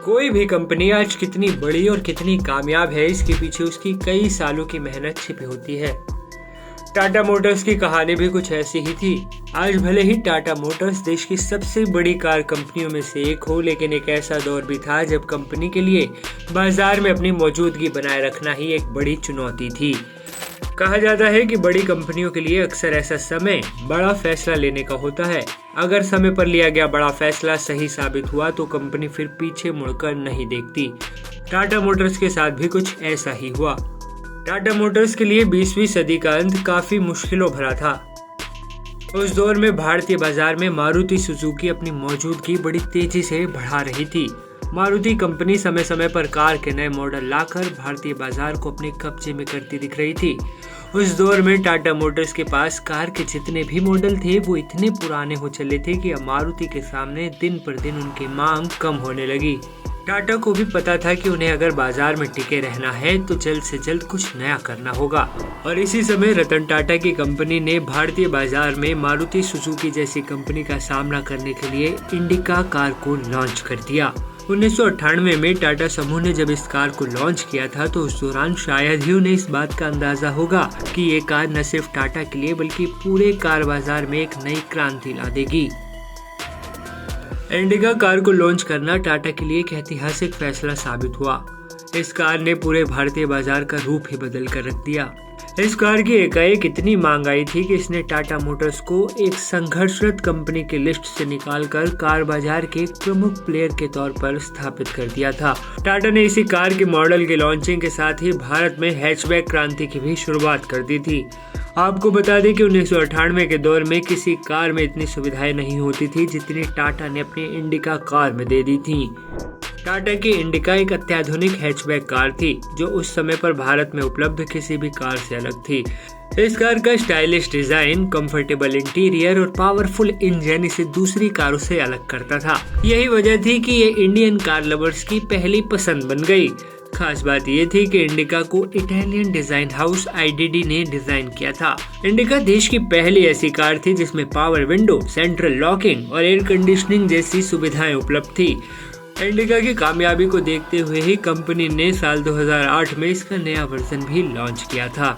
कोई भी कंपनी आज कितनी बड़ी और कितनी कामयाब है, इसके पीछे उसकी कई सालों की मेहनत छिपी होती है। टाटा मोटर्स की कहानी भी कुछ ऐसी ही थी। आज भले ही टाटा मोटर्स देश की सबसे बड़ी कार कंपनियों में से एक हो, लेकिन एक ऐसा दौर भी था जब कंपनी के लिए बाजार में अपनी मौजूदगी बनाए रखना ही एक बड़ी चुनौती थी। कहा जाता है कि बड़ी कंपनियों के लिए अक्सर ऐसा समय बड़ा फैसला लेने का होता है। अगर समय पर लिया गया बड़ा फैसला सही साबित हुआ तो कंपनी फिर पीछे मुड़कर नहीं देखती। टाटा मोटर्स के साथ भी कुछ ऐसा ही हुआ। टाटा मोटर्स के लिए 20वीं सदी का अंत काफी मुश्किलों भरा था। उस दौर में भारतीय बाजार में मारुति सुजुकी अपनी मौजूदगी बड़ी तेजी से बढ़ा रही थी। मारुति कंपनी समय समय पर कार के नए मॉडल लाकर भारतीय बाजार को अपने कब्जे में करती दिख रही थी। उस दौर में टाटा मोटर्स के पास कार के जितने भी मॉडल थे वो इतने पुराने हो चले थे कि अब मारुति के सामने दिन पर दिन उनकी मांग कम होने लगी। टाटा को भी पता था कि उन्हें अगर बाजार में टिके रहना है तो जल्द से जल्द कुछ नया करना होगा। और इसी समय रतन टाटा की कंपनी ने भारतीय बाजार में मारुति सुजुकी जैसी कंपनी का सामना करने के लिए इंडिका कार को लॉन्च कर दिया। 1998 में टाटा समूह ने जब इस कार को लॉन्च किया था तो उस दौरान शायद ही उन्हें इस बात का अंदाजा होगा कि ये कार न सिर्फ टाटा के लिए बल्कि पूरे कार बाजार में एक नई क्रांति ला देगी। इंडिका कार को लॉन्च करना टाटा के लिए एक ऐतिहासिक फैसला साबित हुआ। इस कार ने पूरे भारतीय बाजार का रूप ही बदल कर रख दिया। इस कार की एकाएक इतनी मांग आई थी कि इसने टाटा मोटर्स को एक संघर्षरत कंपनी की लिस्ट से निकालकर कार बाजार के एक प्रमुख प्लेयर के तौर पर स्थापित कर दिया था। टाटा ने इसी कार के मॉडल के लॉन्चिंग के साथ ही भारत में हैचबैक क्रांति की भी शुरुआत कर दी थी। आपको बता दें कि 1998 के दौर में किसी कार में इतनी सुविधाएं नहीं होती थी जितनी टाटा ने अपनी इंडिका कार में दे दी थी। टाटा की इंडिका एक अत्याधुनिक हैचबैक कार थी जो उस समय पर भारत में उपलब्ध किसी भी कार से अलग थी। इस कार का स्टाइलिश डिजाइन, कंफर्टेबल इंटीरियर और पावरफुल इंजन इसे दूसरी कारों से अलग करता था। यही वजह थी कि ये इंडियन कार लवर्स की पहली पसंद बन गई। खास बात ये थी कि इंडिका को इटालियन डिजाइन हाउस IDD ने डिजाइन किया था। इंडिका देश की पहली ऐसी कार थी जिसमें पावर विंडो, सेंट्रल लॉकिंग और एयर कंडीशनिंग जैसी सुविधाएं उपलब्ध थी। इंडिका की कामयाबी को देखते हुए ही कंपनी ने साल 2008 में इसका नया वर्जन भी लॉन्च किया था।